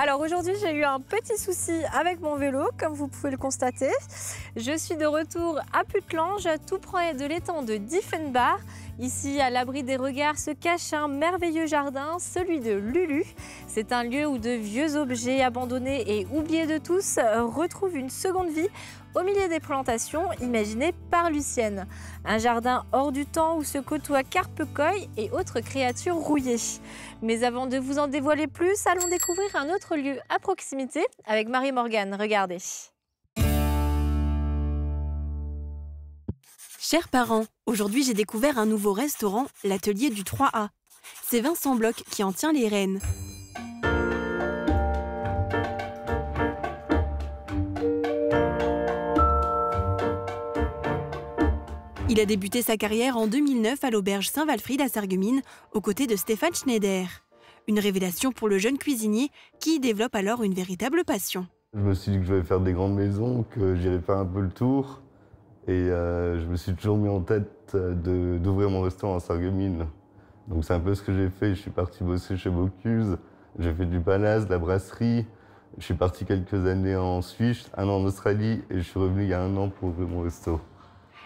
Alors aujourd'hui, j'ai eu un petit souci avec mon vélo, comme vous pouvez le constater. Je suis de retour à Puttelange, tout près de l'étang de Diefenbach. Ici, à l'abri des regards, se cache un merveilleux jardin, celui de Lulu. C'est un lieu où de vieux objets abandonnés et oubliés de tous retrouvent une seconde vie au milieu des plantations imaginées par Lucienne. Un jardin hors du temps où se côtoient carpe-coy et autres créatures rouillées. Mais avant de vous en dévoiler plus, allons découvrir un autre lieu à proximité avec Marie-Morgane. Regardez. Chers parents, aujourd'hui j'ai découvert un nouveau restaurant, l'atelier du 3A. C'est Vincent Bloch qui en tient les rênes. Il a débuté sa carrière en 2009 à l'auberge Saint-Walfried à Sarreguemines, aux côtés de Stéphane Schneider. Une révélation pour le jeune cuisinier qui développe alors une véritable passion. Je me suis dit que je vais faire des grandes maisons, que j'irais faire un peu le tour. Et je me suis toujours mis en tête d'ouvrir mon restaurant à Sarreguemines. Donc c'est un peu ce que j'ai fait. Je suis parti bosser chez Bocuse, j'ai fait du palace, de la brasserie. Je suis parti quelques années en Suisse, un an en Australie et je suis revenu il y a un an pour ouvrir mon resto.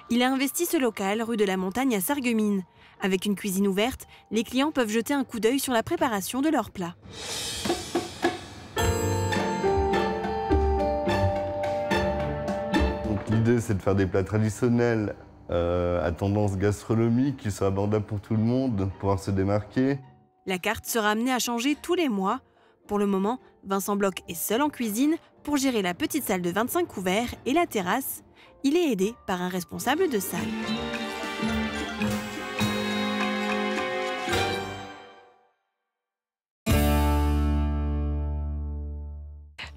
Il a investi ce local rue de la Montagne à Sarreguemines. Avec une cuisine ouverte, les clients peuvent jeter un coup d'œil sur la préparation de leurs plats. L'idée, c'est de faire des plats traditionnels à tendance gastronomique qui soient abordables pour tout le monde, pour pouvoir se démarquer. La carte sera amenée à changer tous les mois. Pour le moment, Vincent Bloch est seul en cuisine pour gérer la petite salle de 25 couverts et la terrasse. Il est aidé par un responsable de salle.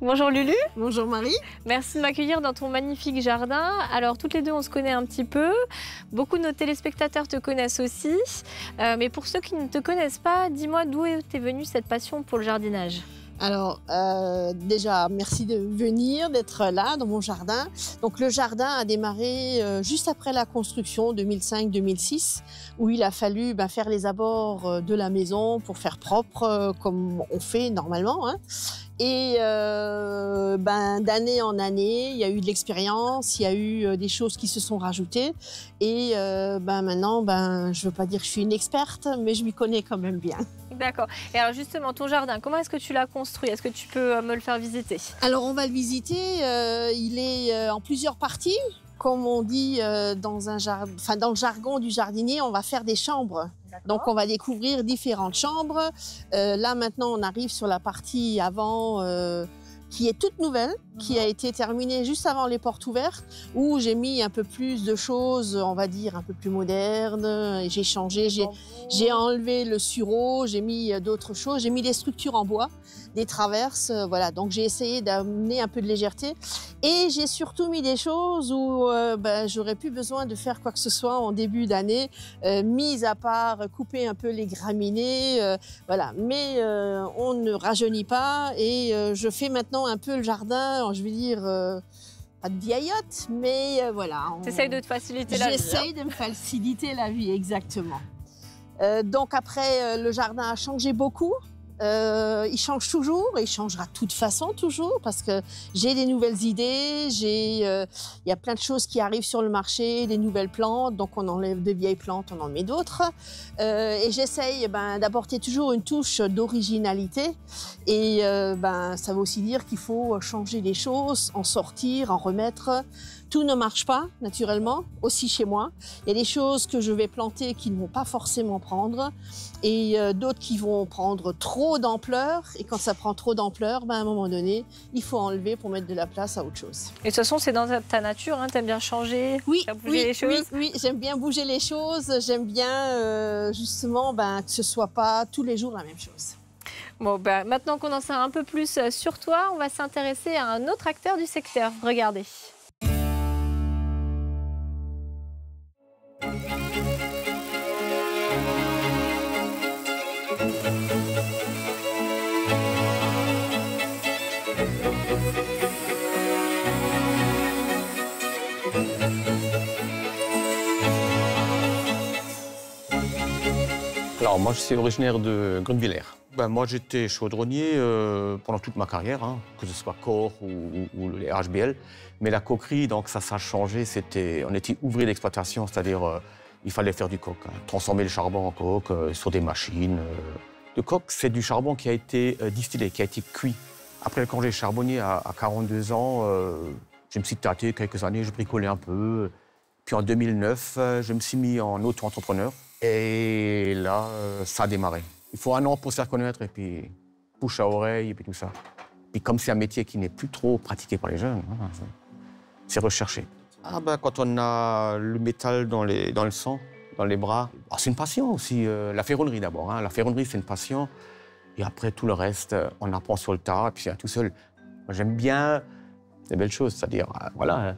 Bonjour Lulu. Bonjour Marie. Merci de m'accueillir dans ton magnifique jardin. Alors toutes les deux, on se connaît un petit peu. Beaucoup de nos téléspectateurs te connaissent aussi. Mais pour ceux qui ne te connaissent pas, dis-moi d'où est venue cette passion pour le jardinage? Alors déjà, merci de venir, d'être là dans mon jardin. Donc le jardin a démarré juste après la construction 2005-2006 où il a fallu faire les abords de la maison pour faire propre comme on fait normalement. Hein. Et d'année en année, il y a eu de l'expérience, il y a eu des choses qui se sont rajoutées. Et maintenant, je ne veux pas dire que je suis une experte, mais je m'y connais quand même bien. D'accord. Et alors justement, ton jardin, comment est-ce que tu l'as construit? Est-ce que tu peux me le faire visiter? Alors on va le visiter, il est en plusieurs parties. Comme on dit dans le jargon du jardinier, on va faire des chambres. Donc on va découvrir différentes chambres. Là maintenant on arrive sur la partie avant qui est toute nouvelle, qui a été terminée juste avant les portes ouvertes, où j'ai mis un peu plus de choses, on va dire un peu plus modernes. J'ai changé, j'ai enlevé le sureau, j'ai mis d'autres choses, j'ai mis des structures en bois, des traverses, voilà. Donc j'ai essayé d'amener un peu de légèreté. Et j'ai surtout mis des choses où j'aurais plus besoin de faire quoi que ce soit en début d'année, mis à part couper un peu les graminées, voilà. Mais on ne rajeunit pas et je fais maintenant un peu le jardin, je vais dire, pas de vieillotte, mais voilà. T'essayes de te faciliter la vie. J'essaye de me faciliter la vie, exactement. Donc après, le jardin a changé beaucoup. Il change toujours et il changera de toute façon toujours parce que j'ai des nouvelles idées, il y a plein de choses qui arrivent sur le marché, des nouvelles plantes, donc on enlève de vieilles plantes, on en met d'autres. Et j'essaye d'apporter toujours une touche d'originalité et ça veut aussi dire qu'il faut changer les choses, en sortir, en remettre. Tout ne marche pas, naturellement, aussi chez moi. Il y a des choses que je vais planter qui ne vont pas forcément prendre et d'autres qui vont prendre trop d'ampleur. Et quand ça prend trop d'ampleur, à un moment donné, il faut enlever pour mettre de la place à autre chose. Et de toute façon, c'est dans ta nature, hein, t'aimes bien changer, bouger les choses? Oui, j'aime bien bouger les choses. J'aime bien, justement, que ce ne soit pas tous les jours la même chose. Bon, maintenant qu'on en sait un peu plus sur toi, on va s'intéresser à un autre acteur du secteur. Regardez. Alors moi je suis originaire de Grunewiller. Moi, j'étais chaudronnier pendant toute ma carrière, hein, que ce soit Cor ou les HBL. Mais la coquerie, donc ça a changé. On était ouvrier d'exploitation, c'est-à-dire il fallait faire du coq, hein, transformer le charbon en coke sur des machines. Le coq, c'est du charbon qui a été distillé, qui a été cuit. Après le congé charbonnier à 42 ans, je me suis tâté quelques années, je bricolais un peu. Puis en 2009, je me suis mis en auto-entrepreneur. Et là, ça a démarré. Il faut 1 an pour se faire connaître et puis bouche à oreille et puis tout ça. Puis comme c'est un métier qui n'est plus trop pratiqué par les jeunes, hein, c'est recherché. Quand on a le métal dans le sang, dans les bras, c'est une passion aussi. La ferronnerie d'abord. Hein. La ferronnerie, c'est une passion. Et après, tout le reste, on apprend sur le tas et puis tout seul. Moi, j'aime bien les belles choses, c'est-à-dire, voilà,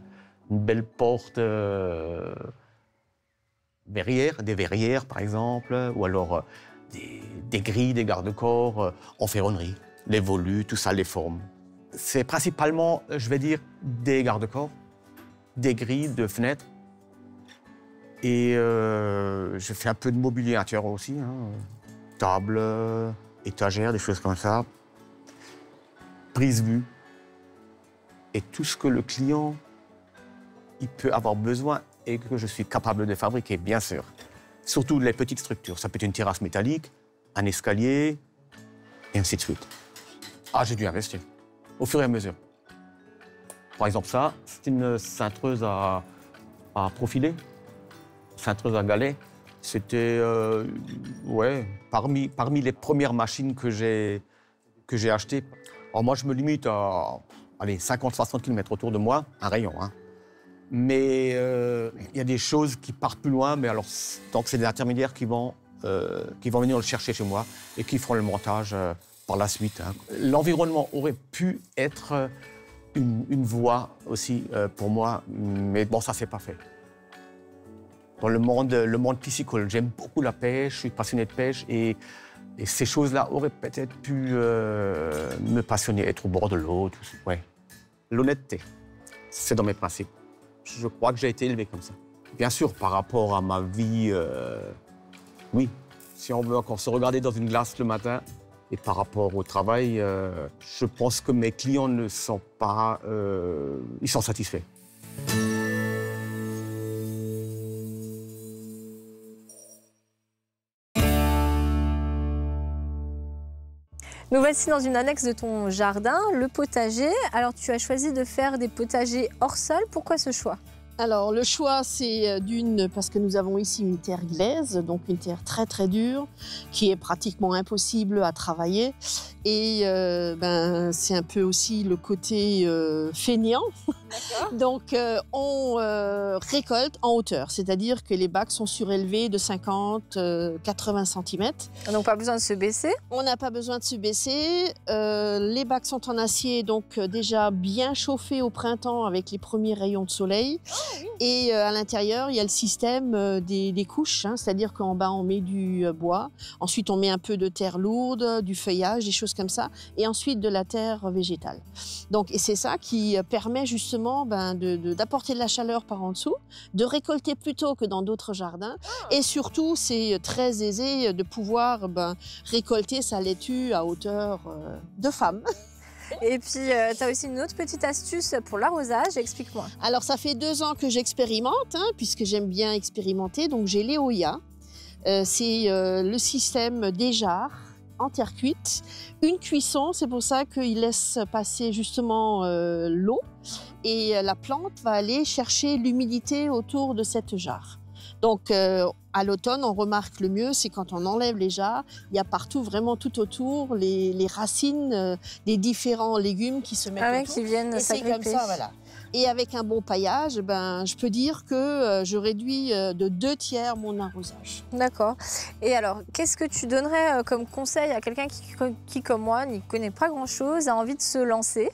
une belle porte verrière, des verrières par exemple, ou alors des grilles, des garde-corps en ferronnerie, les volutes, tout ça, les formes. C'est principalement, je vais dire, des garde-corps, des grilles de fenêtres. Et je fais un peu de mobilier intérieur aussi, hein. Table, étagères, des choses comme ça. Prise-vue. Et tout ce que le client il peut avoir besoin et que je suis capable de fabriquer, bien sûr. Surtout les petites structures. Ça peut être une terrasse métallique, un escalier, et ainsi de suite. J'ai dû investir, au fur et à mesure. Par exemple, ça, c'est une cintreuse à profiler, cintreuse à galets. C'était, parmi les premières machines que j'ai achetées. Alors moi, je me limite à 50-60 km autour de moi, un rayon. Hein. Mais il y a des choses qui partent plus loin, mais alors, donc c'est des intermédiaires qui vont venir le chercher chez moi et qui feront le montage par la suite. Hein. L'environnement aurait pu être une voie aussi pour moi, mais bon, ça, c'est pas fait. Dans le monde piscicole, j'aime beaucoup la pêche, je suis passionné de pêche et ces choses-là auraient peut-être pu me passionner, être au bord de l'eau, tout ça. Ouais. L'honnêteté, c'est dans mes principes. Je crois que j'ai été élevé comme ça. Bien sûr, par rapport à ma vie, oui. Si on veut encore se regarder dans une glace le matin, et par rapport au travail, je pense que mes clients ne sont pas... ils sont satisfaits. Nous voici dans une annexe de ton jardin, le potager. Alors, tu as choisi de faire des potagers hors sol. Pourquoi ce choix ? Alors, le choix, c'est parce que nous avons ici une terre glaise, donc une terre très très dure, qui est pratiquement impossible à travailler. Et c'est un peu aussi le côté feignant. Donc, on récolte en hauteur, c'est-à-dire que les bacs sont surélevés de 50-80 cm. Donc, pas besoin de se baisser. On n'a pas besoin de se baisser. Les bacs sont en acier, donc déjà bien chauffés au printemps avec les premiers rayons de soleil. Et à l'intérieur, il y a le système des couches, hein, c'est-à-dire qu'en bas, on met du bois. Ensuite, on met un peu de terre lourde, du feuillage, des choses comme ça. Et ensuite, de la terre végétale. Donc, et c'est ça qui permet justement d'apporter de la chaleur par en dessous, de récolter plus tôt que dans d'autres jardins. Et surtout, c'est très aisé de pouvoir récolter sa laitue à hauteur de femme. Et puis, tu as aussi une autre petite astuce pour l'arrosage, explique-moi. Alors, ça fait 2 ans que j'expérimente, hein, puisque j'aime bien expérimenter. Donc, j'ai l'Eoya. C'est le système des jarres en terre cuite. Une cuisson, c'est pour ça qu'il laisse passer justement l'eau. Et la plante va aller chercher l'humidité autour de cette jarre. Donc, à l'automne, on remarque le mieux, c'est quand on enlève les jarres, il y a partout, vraiment tout autour, les racines des différents légumes qui se mettent autour. Qui viennent s'agripper. C'est comme ça, voilà. Et avec un bon paillage, je peux dire que je réduis de 2/3 mon arrosage. D'accord. Et alors, qu'est-ce que tu donnerais comme conseil à quelqu'un qui, comme moi, n'y connaît pas grand-chose, a envie de se lancer ?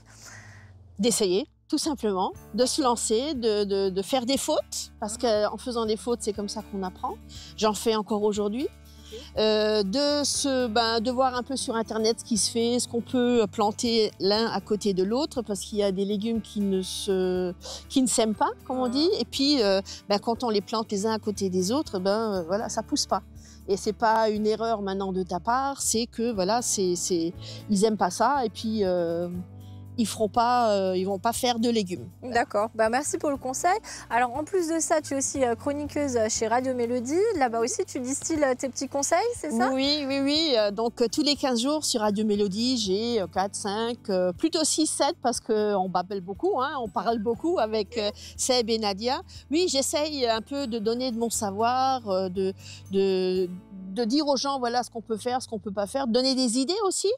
D'essayer. Tout simplement, de se lancer, de faire des fautes, parce qu'en faisant des fautes, c'est comme ça qu'on apprend. J'en fais encore aujourd'hui. De voir un peu sur Internet ce qui se fait, ce qu'on peut planter l'un à côté de l'autre, parce qu'il y a des légumes qui ne s'aiment pas, comme on dit. Et puis, quand on les plante les uns à côté des autres, voilà, ça pousse pas. Et c'est pas une erreur maintenant de ta part, c'est que voilà, ils aiment pas ça et puis ils vont pas faire de légumes. D'accord, merci pour le conseil. Alors en plus de ça, tu es aussi chroniqueuse chez Radio Mélodie. Là-bas aussi, tu distilles tes petits conseils, c'est ça? Oui. Donc tous les 15 jours sur Radio Mélodie, j'ai 4, 5, plutôt 6, 7 parce qu'on babble beaucoup, hein, on parle beaucoup avec Seb et Nadia. Oui, j'essaye un peu de donner de mon savoir, de dire aux gens voilà ce qu'on peut faire, ce qu'on peut pas faire, donner des idées aussi.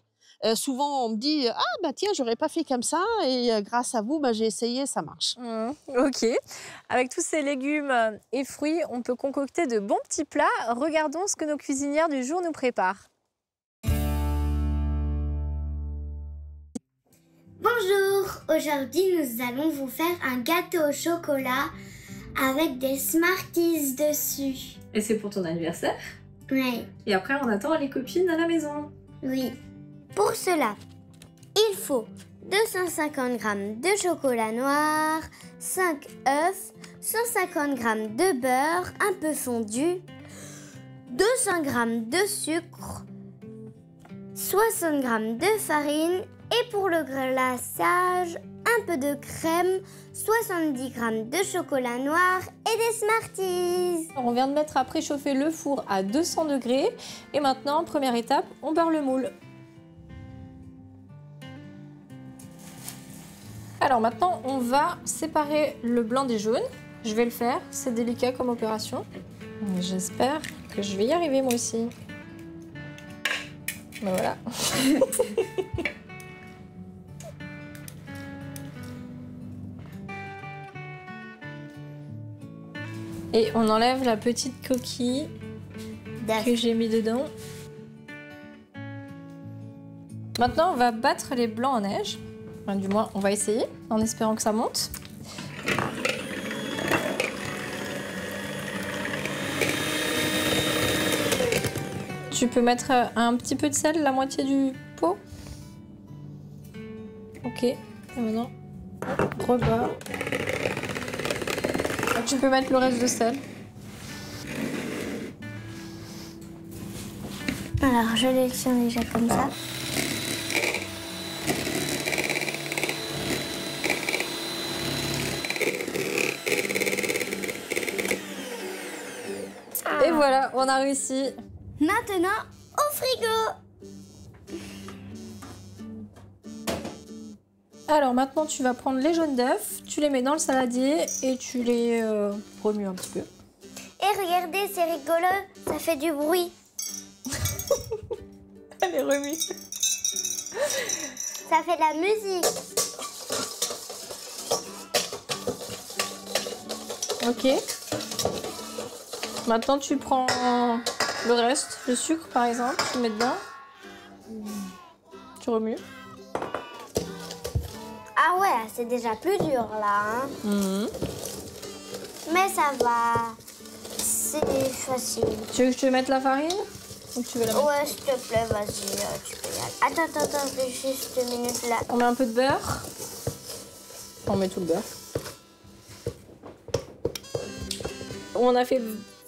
Souvent, on me dit « Ah, tiens, j'aurais pas fait comme ça et grâce à vous, j'ai essayé, ça marche. » Ok. Avec tous ces légumes et fruits, on peut concocter de bons petits plats. Regardons ce que nos cuisinières du jour nous préparent. Bonjour, aujourd'hui nous allons vous faire un gâteau au chocolat avec des Smarties dessus. Et c'est pour ton anniversaire? Oui. Et après, on attend les copines à la maison. Oui. Pour cela, il faut 250 g de chocolat noir, 5 œufs, 150 g de beurre un peu fondu, 200 g de sucre, 60 g de farine et pour le glaçage, un peu de crème, 70 g de chocolat noir et des Smarties. On vient de mettre à préchauffer le four à 200 degrés et maintenant, première étape, on beurre le moule. Alors maintenant, on va séparer le blanc des jaunes. Je vais le faire, c'est délicat comme opération. J'espère que je vais y arriver moi aussi. Voilà. Et on enlève la petite coquille que j'ai mis dedans. Maintenant, on va battre les blancs en neige. Enfin, du moins, on va essayer, en espérant que ça monte. Tu peux mettre un petit peu de sel, la moitié du pot. Ok, et maintenant, rebat. Tu peux mettre le reste de sel. Alors, je les tiens déjà comme ça. Et voilà, on a réussi. Maintenant, au frigo. Alors maintenant, tu vas prendre les jaunes d'œufs, tu les mets dans le saladier et tu les remues un petit peu. Et regardez, c'est rigolo, ça fait du bruit. Elle est remue. Ça fait de la musique. Ok. Maintenant, tu prends le reste, le sucre par exemple, tu mets dedans. Tu remues. Ah ouais, c'est déjà plus dur là. Hein. Mais ça va. C'est facile. Tu veux que je te mette la farine ou tu veux la mettre? Ouais, s'il te plaît, vas-y, tu peux y aller. Attends, juste une minute là. On met un peu de beurre. On met tout le beurre. On a fait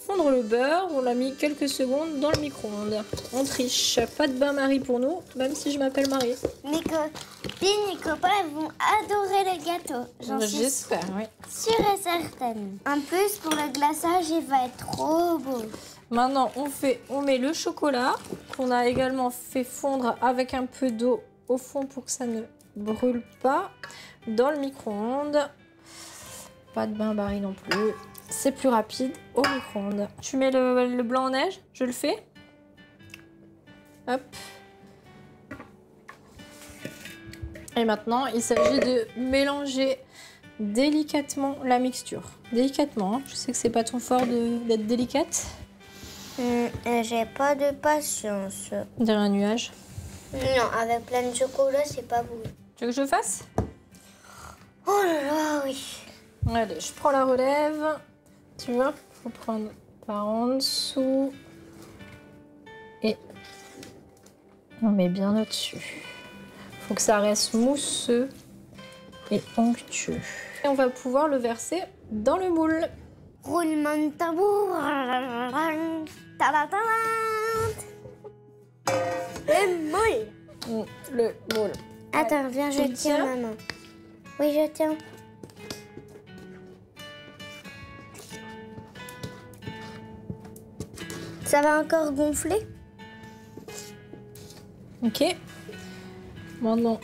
fondre le beurre, on l'a mis quelques secondes dans le micro-ondes. On triche, pas de bain-marie pour nous, même si je m'appelle Marie. Mes copines et copains vont adorer le gâteau. J'espère, oui. Sûre et certaine. En plus, pour le glaçage, il va être trop beau. Maintenant, on met le chocolat qu'on a également fait fondre avec un peu d'eau au fond pour que ça ne brûle pas dans le micro-ondes. Pas de bain-marie non plus. C'est plus rapide au micro-ondes. Tu mets le blanc en neige, je le fais. Hop. Et maintenant, il s'agit de mélanger délicatement la mixture. Délicatement, hein. Je sais que c'est pas ton fort d'être délicate. J'ai pas de patience. Derrière un nuage. Non, avec plein de chocolat, c'est pas bon. Tu veux que je fasse? Oh là là, oui. Allez, je prends la relève. Tu vois, faut prendre par en dessous. On met bien au-dessus. Faut que ça reste mousseux et onctueux. Et on va pouvoir le verser dans le moule. Roulement de tambour. Ta-da-ta-da. Le moule. Le moule. Attends, viens, Tu je le tiens, tiens maman. Oui, je tiens. Ça va encore gonfler? Ok. Maintenant,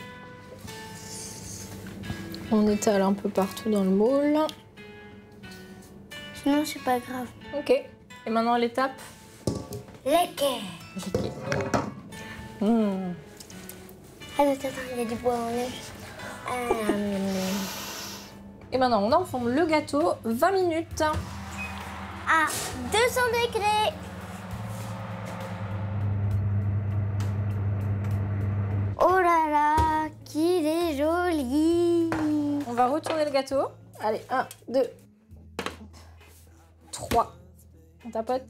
on étale un peu partout dans le moule. Sinon, c'est pas grave. Ok. Et maintenant, l'étape. L'équerre. Attends, il y a du bois en neige. Et maintenant, on enfourne le gâteau 20 minutes. À 200 degrés. Oh là là, qu'il est joli. On va retourner le gâteau. Allez, 1, 2, 3. On tapote.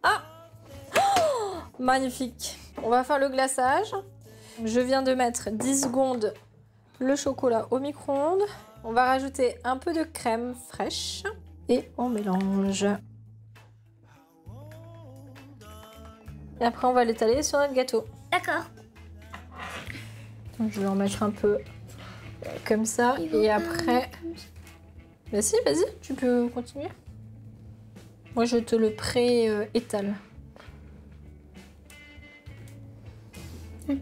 Ah oh, magnifique. On va faire le glaçage. Je viens de mettre 10 secondes le chocolat au micro-ondes. On va rajouter un peu de crème fraîche et on mélange. Et après, on va l'étaler sur notre gâteau. D'accord. Donc, je vais en mettre un peu comme ça. Et après... Bah si, vas-y, tu peux continuer. Moi, je te le pré-étale. C'est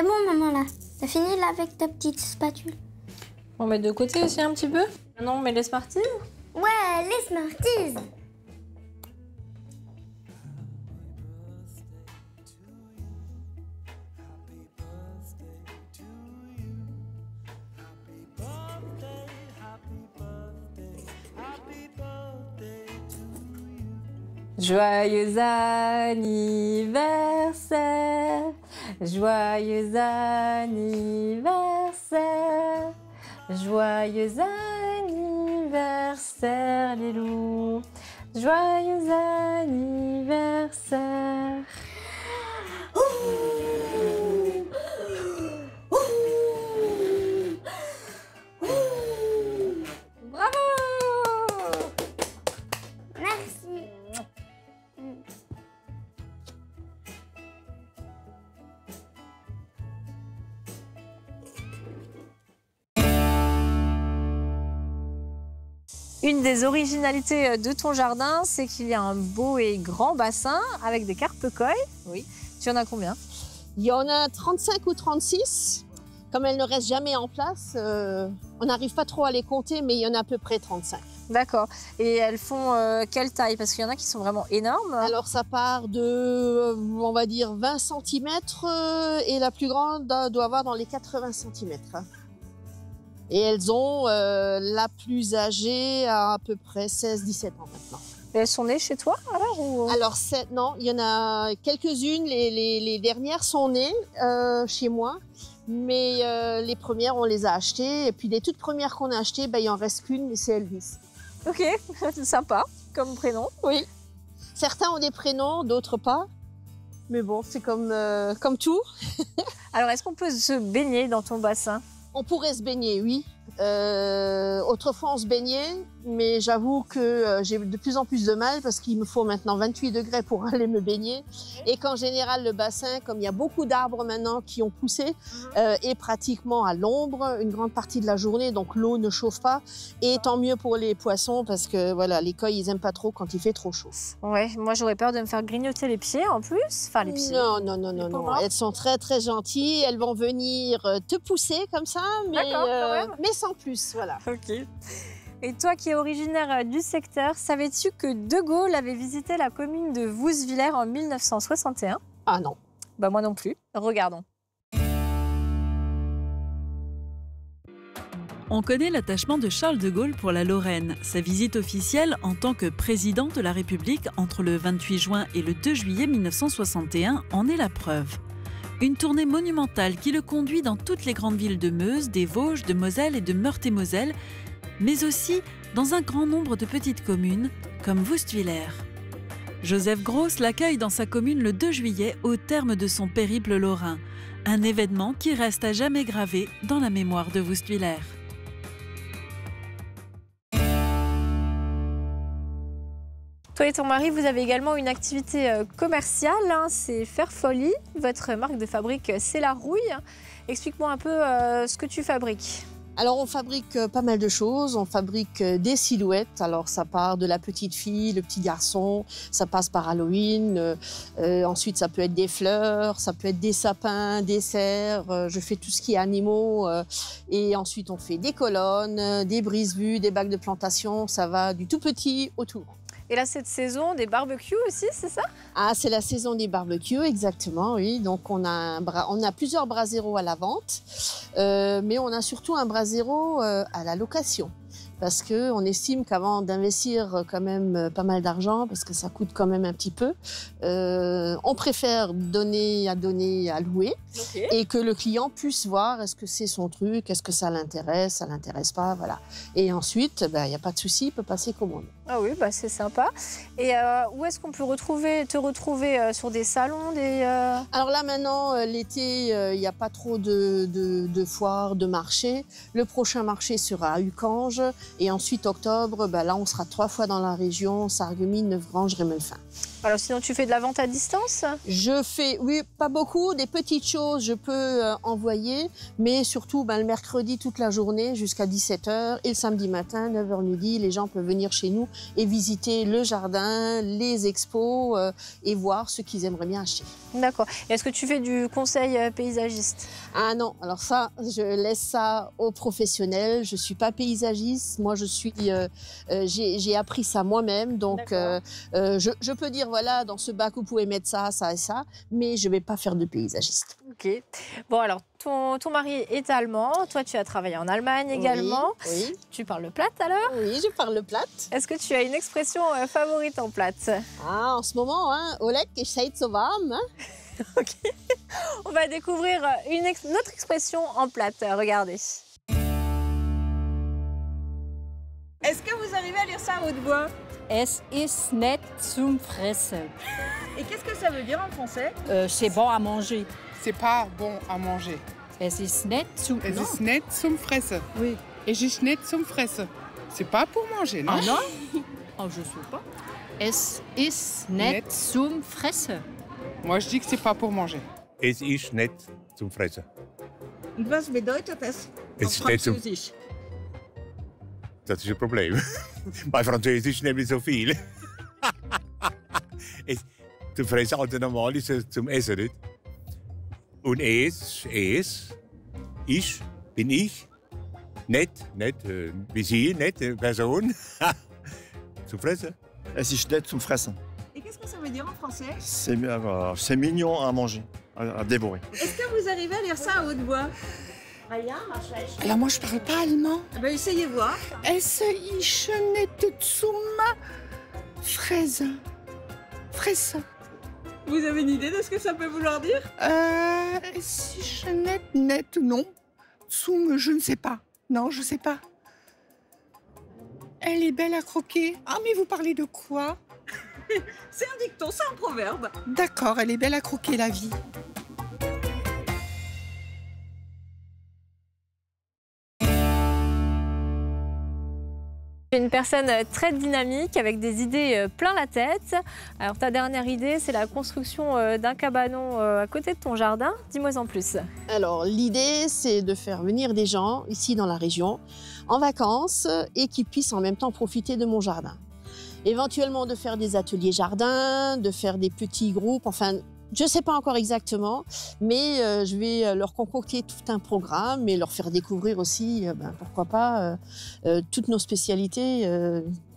bon, maman, là. T'as fini, là, avec ta petite spatule? On met de côté aussi un petit peu. Maintenant, on met les Smarties. Ouais, les Smarties. Joyeux anniversaire, joyeux anniversaire, joyeux anniversaire, les loups, joyeux anniversaire. Bravo! Merci. Une des originalités de ton jardin, c'est qu'il y a un beau et grand bassin avec des carpe-koi. Oui. Tu en as combien? Il y en a 35 ou 36. Comme elles ne restent jamais en place, on n'arrive pas trop à les compter, mais il y en a à peu près 35. D'accord. Et elles font quelle taille? Parce qu'il y en a qui sont vraiment énormes. Alors ça part de, on va dire, 20 cm et la plus grande doit avoir dans les 80 cm. Et elles ont la plus âgée à peu près 16-17 ans maintenant. Et elles sont nées chez toi alors ou... Alors non, il y en a quelques-unes, les dernières sont nées chez moi, mais les premières on les a achetées. Et puis les toutes premières qu'on a achetées, il en reste qu'une, mais c'est Elvis. Ok, sympa comme prénom. Oui. Certains ont des prénoms, d'autres pas. Mais bon, c'est comme tout. Alors est-ce qu'on peut se baigner dans ton bassin? On pourrait se baigner, oui. Autrefois, on se baignait, mais j'avoue que j'ai de plus en plus de mal parce qu'il me faut maintenant 28 degrés pour aller me baigner. Et qu'en général, le bassin, comme il y a beaucoup d'arbres maintenant qui ont poussé, est pratiquement à l'ombre une grande partie de la journée, donc l'eau ne chauffe pas. Et tant mieux pour les poissons parce que voilà, les koi, ils n'aiment pas trop quand il fait trop chaud. Ouais, moi j'aurais peur de me faire grignoter les pieds en plus. Enfin, les pieds. Non. Elles sont très très gentilles. Elles vont venir te pousser comme ça, mais sans plus, voilà. Ok. Et toi qui es originaire du secteur, savais-tu que De Gaulle avait visité la commune de Vousvillers en 1961? Ah non. Bah moi non plus. Regardons. On connaît l'attachement de Charles de Gaulle pour la Lorraine. Sa visite officielle en tant que président de la République entre le 28 juin et le 2 juillet 1961 en est la preuve. Une tournée monumentale qui le conduit dans toutes les grandes villes de Meuse, des Vosges, de Moselle et de Meurthe-et-Moselle mais aussi dans un grand nombre de petites communes, comme Wustwiller. Joseph Gross l'accueille dans sa commune le 2 juillet au terme de son périple lorrain, un événement qui reste à jamais gravé dans la mémoire de Wustwiller. Toi et ton mari, vous avez également une activité commerciale, hein, c'est Fairfolly. Votre marque de fabrique, c'est la rouille. Explique-moi un peu ce que tu fabriques. Alors on fabrique pas mal de choses, on fabrique des silhouettes, alors ça part de la petite fille, le petit garçon, ça passe par Halloween, ensuite ça peut être des fleurs, ça peut être des sapins, des cerfs, je fais tout ce qui est animaux, et ensuite on fait des colonnes, des brise-vues, des bacs de plantation, ça va du tout petit au tout. Et là, cette saison, des barbecues aussi, c'est ça? Ah, c'est la saison des barbecues, exactement, oui. Donc, on a plusieurs braseros à la vente, mais on a surtout un brasero à la location. Parce qu'on estime qu'avant d'investir quand même pas mal d'argent, parce que ça coûte quand même un petit peu, on préfère donner à louer, okay. Et que le client puisse voir est-ce que c'est son truc, est-ce que ça l'intéresse pas, voilà. Et ensuite, il n'y a pas de souci, il peut passer commande. Ah oui, c'est sympa. Et où est-ce qu'on peut te retrouver sur des salons Alors là, maintenant, l'été, il n'y a pas trop de foires, de marchés. Le prochain marché sera à Ucange. Et ensuite, octobre, là, on sera 3 fois dans la région, Sarreguemines, Neuvrange, Rémelfin. Alors sinon, tu fais de la vente à distance? Je fais, oui, pas beaucoup, des petites choses, je peux envoyer, mais surtout le mercredi toute la journée jusqu'à 17 h et le samedi matin, 9 h midi, les gens peuvent venir chez nous et visiter le jardin, les expos et voir ce qu'ils aimeraient bien acheter. D'accord. Est-ce que tu fais du conseil paysagiste? Ah non, alors ça, je laisse ça aux professionnels. Je suis pas paysagiste, moi j'ai appris ça moi-même, donc je peux dire voilà, dans ce bac vous pouvez mettre ça, ça et ça, mais je vais pas faire de paysagiste. Ok. Bon alors, ton mari est allemand, toi tu as travaillé en Allemagne également. Oui. Tu parles le platt alors? Oui, je parle le platt. Est-ce que tu as une expression favorite en platt? Ah, en ce moment, Oleg ist so warm. Ok. On va découvrir une autre expression en platt. Regardez. Est-ce que vous arrivez à lire ça à haute voix? Es ist nett zum Fressen. Et qu'est-ce que ça veut dire en français? C'est bon à manger. C'est pas bon à manger. Es ist nett zum... Es ist nett zum Fressen. Oui. Es ist nett zum Fressen. C'est pas pour manger, non? Ah non? Oh, je sais pas. Es ist nett zum Fressen. Moi, je dis que c'est pas pour manger. Es ist nett zum Fressen. Und was bedeutet das auf Französisch? Dat is een probleem. Bij Französisch neem je zoveel. Zum Fressen altijd normaal is zum Essen, niet? Und es, ich, bin ich, nett, wie Sie, nett, Person. Zum Fressen. Es ist nett zum Fressen. Et qu'est-ce que ça veut dire en français? C'est mignon à manger, à dévorer. Est-ce que vous arrivez à lire ça à haute voix? Alors moi, je parle pas allemand. Essayez voir. Es ist nett zum Fressen. Fressen. Vous avez une idée de ce que ça peut vouloir dire? Es ist nett, non. Zum, je ne sais pas. Non, je sais pas. Elle est belle à croquer. Ah, mais vous parlez de quoi? C'est un dicton, c'est un proverbe. D'accord, elle est belle à croquer, la vie. Tu es une personne très dynamique, avec des idées plein la tête. Alors ta dernière idée, c'est la construction d'un cabanon à côté de ton jardin. Dis-moi en plus. Alors l'idée, c'est de faire venir des gens ici dans la région en vacances et qui puissent en même temps profiter de mon jardin. Éventuellement de faire des ateliers jardin, de faire des petits groupes, enfin... Je ne sais pas encore exactement, mais je vais leur concocter tout un programme et leur faire découvrir aussi, pourquoi pas, toutes nos spécialités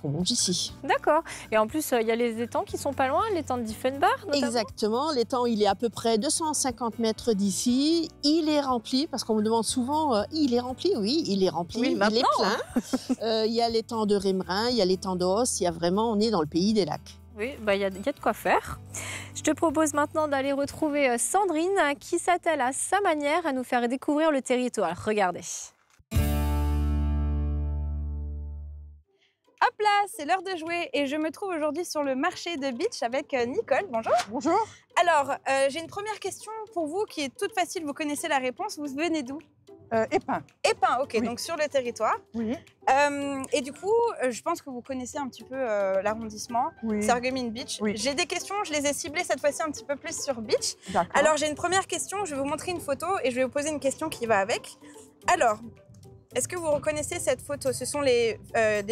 qu'on mange ici. D'accord. Et en plus, il y a les étangs qui sont pas loin, l'étang de Diefenbach notamment. Exactement. L'étang, il est à peu près 250 mètres d'ici. Il est rempli, parce qu'on me demande souvent, il est rempli? Oui, il est rempli, oui, il est plein. Il y a l'étang de Rémerin, il y a l'étang d'Os, il y a vraiment, on est dans le pays des lacs. Oui, y a de quoi faire. Je te propose maintenant d'aller retrouver Sandrine qui s'attelle à sa manière à nous faire découvrir le territoire. Regardez. Hop là, c'est l'heure de jouer et je me trouve aujourd'hui sur le marché de Beach avec Nicole. Bonjour. Bonjour. Alors, j'ai une première question pour vous qui est toute facile, vous connaissez la réponse. Vous venez d'où? Épin. Épin, ok, Oui. donc sur le territoire. Oui. Et du coup, je pense que vous connaissez un petit peu l'arrondissement, Oui. Sarreguemines Beach. Oui. J'ai des questions, je les ai ciblées cette fois-ci un petit peu plus sur Beach. D'accord. Alors, j'ai une première question, je vais vous montrer une photo et je vais vous poser une question qui va avec. Alors, est-ce que vous reconnaissez cette photo? Ce sont des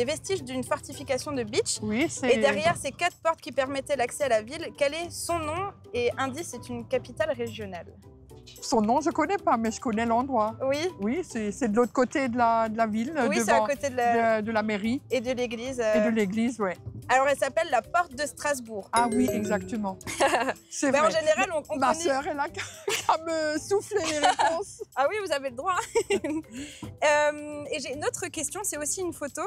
vestiges d'une fortification de Beach. Oui, c'est... Et derrière, ces 4 portes qui permettaient l'accès à la ville. Quel est son nom? Et indice, c'est une capitale régionale. Son nom, je ne connais pas, mais je connais l'endroit. Oui. Oui, c'est de l'autre côté de la ville, Oui, c'est à devant côté de la mairie. Et de l'église. Et de l'église, oui. Alors, elle s'appelle la porte de Strasbourg. Ah oui, exactement. C'est Mais vrai. en général, on Ma connaît... sœur est là qu'à me souffler les réponses. Ah oui, vous avez le droit. Et j'ai une autre question, c'est aussi une photo.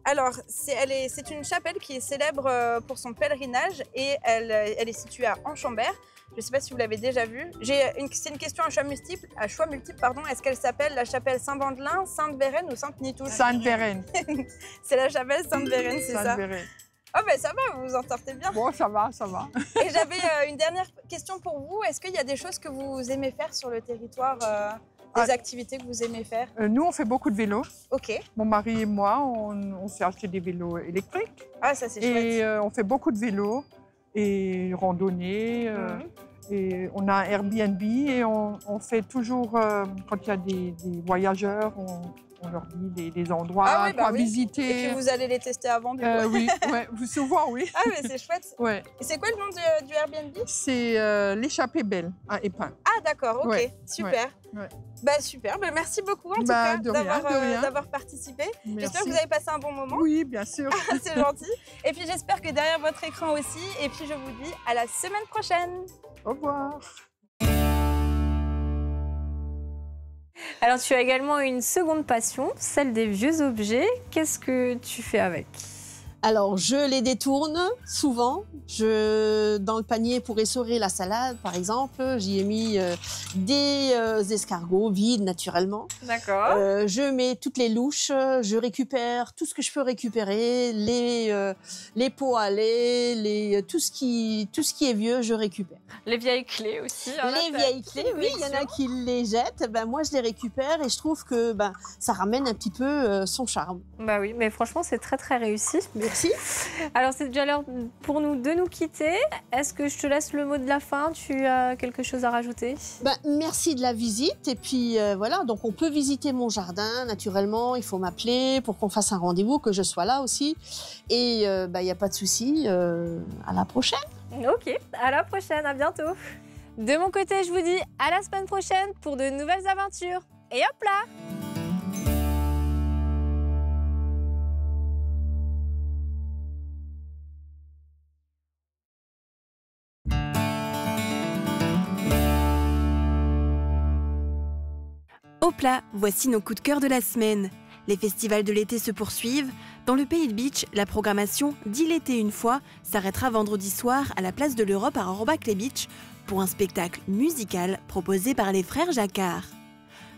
Alors, c'est une chapelle qui est célèbre pour son pèlerinage et elle est située à Anchambert. Je ne sais pas si vous l'avez déjà vue. C'est une question à choix multiple. Est-ce qu'elle s'appelle la chapelle Saint-Bandelin, Sainte-Vérène ou Sainte-Nitouche? Sainte-Vérène. C'est la chapelle Sainte-Vérène, c'est ça? Sainte-Vérène. Oh ben ça va, vous vous en sortez bien. Bon, ça va, ça va. Et j'avais une dernière question pour vous. Est-ce qu'il y a des choses que vous aimez faire sur le territoire, des activités que vous aimez faire? Nous, on fait beaucoup de vélos. Ok. Mon mari et moi, on s'est acheté des vélos électriques. Ah, ça c'est chouette. Et on fait beaucoup de vélos et randonnées. Et on a un Airbnb et on fait toujours, quand il y a des voyageurs, on leur dit des endroits à visiter. Et puis vous allez les tester avant, du coup. Oui, ouais, souvent, oui. Ah, mais c'est chouette. Ouais. Et c'est quoi le nom du Airbnb? C'est l'Échappée Belle à Épin. Ah, d'accord, ok, Ouais, super. ouais. Bah, super, bah, merci beaucoup en tout cas de rien. d'avoir participé. Merci. J'espère que vous avez passé un bon moment. Oui, bien sûr. C'est gentil. Et puis j'espère que derrière votre écran aussi. Et puis je vous dis à la semaine prochaine. Au revoir. Alors, tu as également une seconde passion, celle des vieux objets. Qu'est-ce que tu fais avec? Alors, je les détourne souvent. Dans le panier pour essorer la salade, par exemple, j'y ai mis des escargots vides, naturellement. D'accord. Je mets toutes les louches, je récupère tout ce que je peux récupérer, les pots à lait, tout ce qui est vieux, je récupère. Les vieilles clés aussi. Les vieilles clés, oui, il y en a qui les jettent. Ben, moi, je les récupère et je trouve que ça ramène un petit peu son charme. Bah oui, mais franchement, c'est très très réussi. Merci. Alors, c'est déjà l'heure pour nous de nous quitter. Est-ce que je te laisse le mot de la fin? Tu as quelque chose à rajouter? Merci de la visite. Et puis voilà, donc on peut visiter mon jardin, naturellement. Il faut m'appeler pour qu'on fasse un rendez-vous, que je sois là aussi. Et il n'y a pas de souci. À la prochaine. Ok, à la prochaine, à bientôt. De mon côté, je vous dis à la semaine prochaine pour de nouvelles aventures. Et hop là! Hop là, voici nos coups de cœur de la semaine. Les festivals de l'été se poursuivent. Dans le pays de Beach, la programmation « 10 l'été une fois » s'arrêtera vendredi soir à la place de l'Europe à Rohrbach-les-Beach pour un spectacle musical proposé par les frères Jacquard.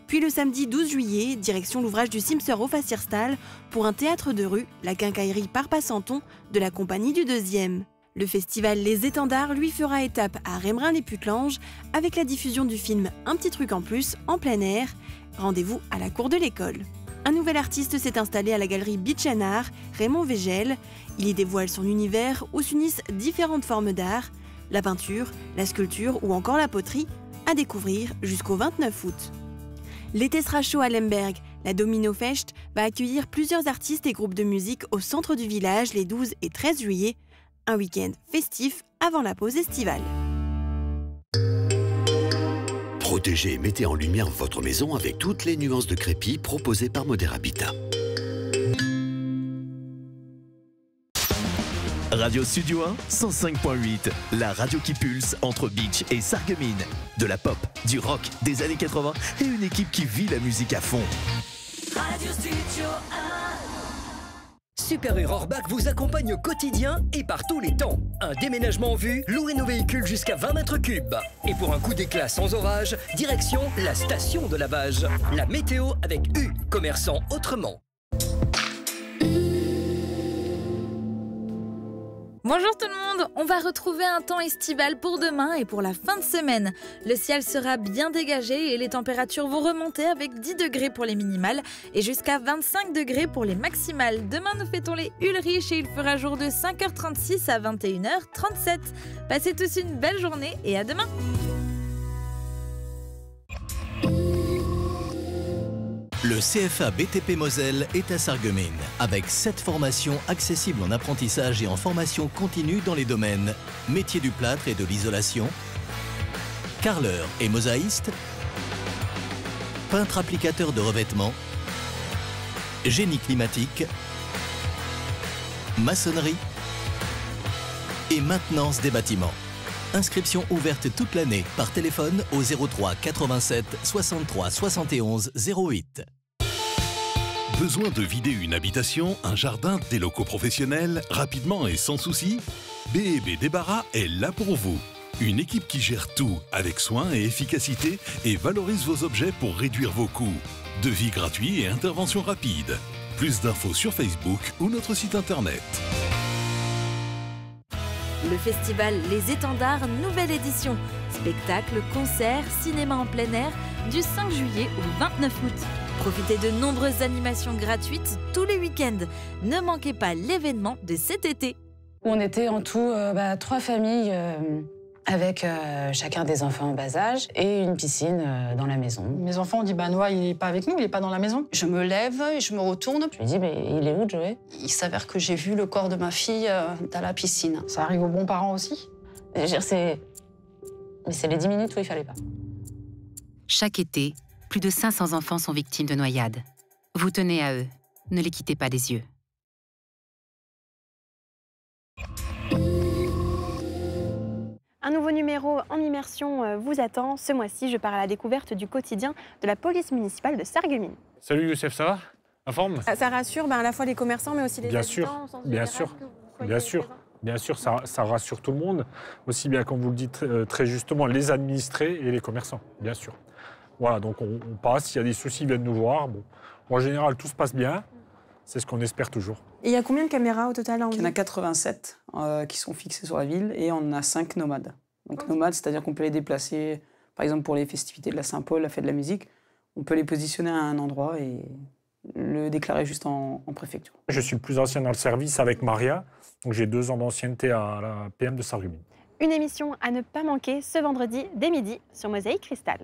Puis le samedi 12 juillet, direction l'ouvrage du Simser au Fassierstal pour un théâtre de rue, la quincaillerie par Passanton de la compagnie du 2e. Le festival Les Étendards lui fera étape à Rémerin-les-Putelanges avec la diffusion du film Un petit truc en plus en plein air. Rendez-vous à la cour de l'école. Un nouvel artiste s'est installé à la galerie Beach & Art, Raymond Végel. Il y dévoile son univers où s'unissent différentes formes d'art, la peinture, la sculpture ou encore la poterie, à découvrir jusqu'au 29 août. L'été sera chaud à Lemberg. La Domino Fest va accueillir plusieurs artistes et groupes de musique au centre du village les 12 et 13 juillet. Un week-end festif avant la pause estivale. Protégez et mettez en lumière votre maison avec toutes les nuances de crépi proposées par Moder Habitat. Radio Studio 1, 105.8, la radio qui pulse entre Beach et Sarreguemines. De la pop, du rock, des années 80 et une équipe qui vit la musique à fond. Radio Studio 1. Super U Rohrbach vous accompagne au quotidien et par tous les temps. Un déménagement en vue, louez nos véhicules jusqu'à 20 mètres cubes. Et pour un coup d'éclat sans orage, direction la station de lavage. La météo avec U, commerçant autrement. Bonjour tout le monde, on va retrouver un temps estival pour demain et pour la fin de semaine. Le ciel sera bien dégagé et les températures vont remonter avec 10 degrés pour les minimales et jusqu'à 25 degrés pour les maximales. Demain nous fêtons les Ulrich et il fera jour de 5h36 à 21h37. Passez tous une belle journée et à demain. Le CFA BTP Moselle est à Sarreguemines, avec 7 formations accessibles en apprentissage et en formation continue dans les domaines métier du plâtre et de l'isolation, carreleur et mosaïste, peintre applicateur de revêtement, génie climatique, maçonnerie et maintenance des bâtiments. Inscription ouverte toute l'année par téléphone au 03 87 63 71 08. Besoin de vider une habitation, un jardin, des locaux professionnels, rapidement et sans souci? B&B Débarras est là pour vous. Une équipe qui gère tout avec soin et efficacité et valorise vos objets pour réduire vos coûts. Devis gratuit et intervention rapide. Plus d'infos sur Facebook ou notre site internet. Le festival Les Étendards, nouvelle édition. Spectacles, concerts, cinéma en plein air, du 5 juillet au 29 août. Profitez de nombreuses animations gratuites tous les week-ends. Ne manquez pas l'événement de cet été. On était en tout 3 familles avec chacun des enfants en bas âge et une piscine dans la maison. Mes enfants ont dit Noah, il n'est pas avec nous, il n'est pas dans la maison. Je me lève et je me retourne. Je lui dis mais il est où Joey? Il s'avère que j'ai vu le corps de ma fille dans la piscine. Ça arrive aux bons parents aussi? Mais c'est les 10 minutes où il fallait pas. Chaque été, plus de 500 enfants sont victimes de noyades. Vous tenez à eux, ne les quittez pas des yeux. Un nouveau numéro en immersion vous attend. Ce mois-ci, je pars à la découverte du quotidien de la police municipale de Sarreguemines. Salut Youssef, ça va? La forme? Ça rassure à la fois les commerçants, mais aussi les habitants. Bien sûr, ça rassure tout le monde, aussi bien, comme vous le dites très justement, les administrés et les commerçants, bien sûr. Voilà, donc on passe, s'il y a des soucis, ils viennent nous voir. Bon, en général, tout se passe bien, c'est ce qu'on espère toujours. Et il y a combien de caméras au total en ville? Il y en a 87 qui sont fixées sur la ville et on en a 5 nomades. Donc nomades, c'est-à-dire qu'on peut les déplacer, par exemple pour les festivités de la Saint-Paul, la fête de la musique, on peut les positionner à un endroit et le déclarer juste en préfecture. Je suis le plus ancien dans le service avec Maria, donc j'ai 2 ans d'ancienneté à la PM de Sarreguemines. Une émission à ne pas manquer ce vendredi dès midi sur Mosaïque Cristal.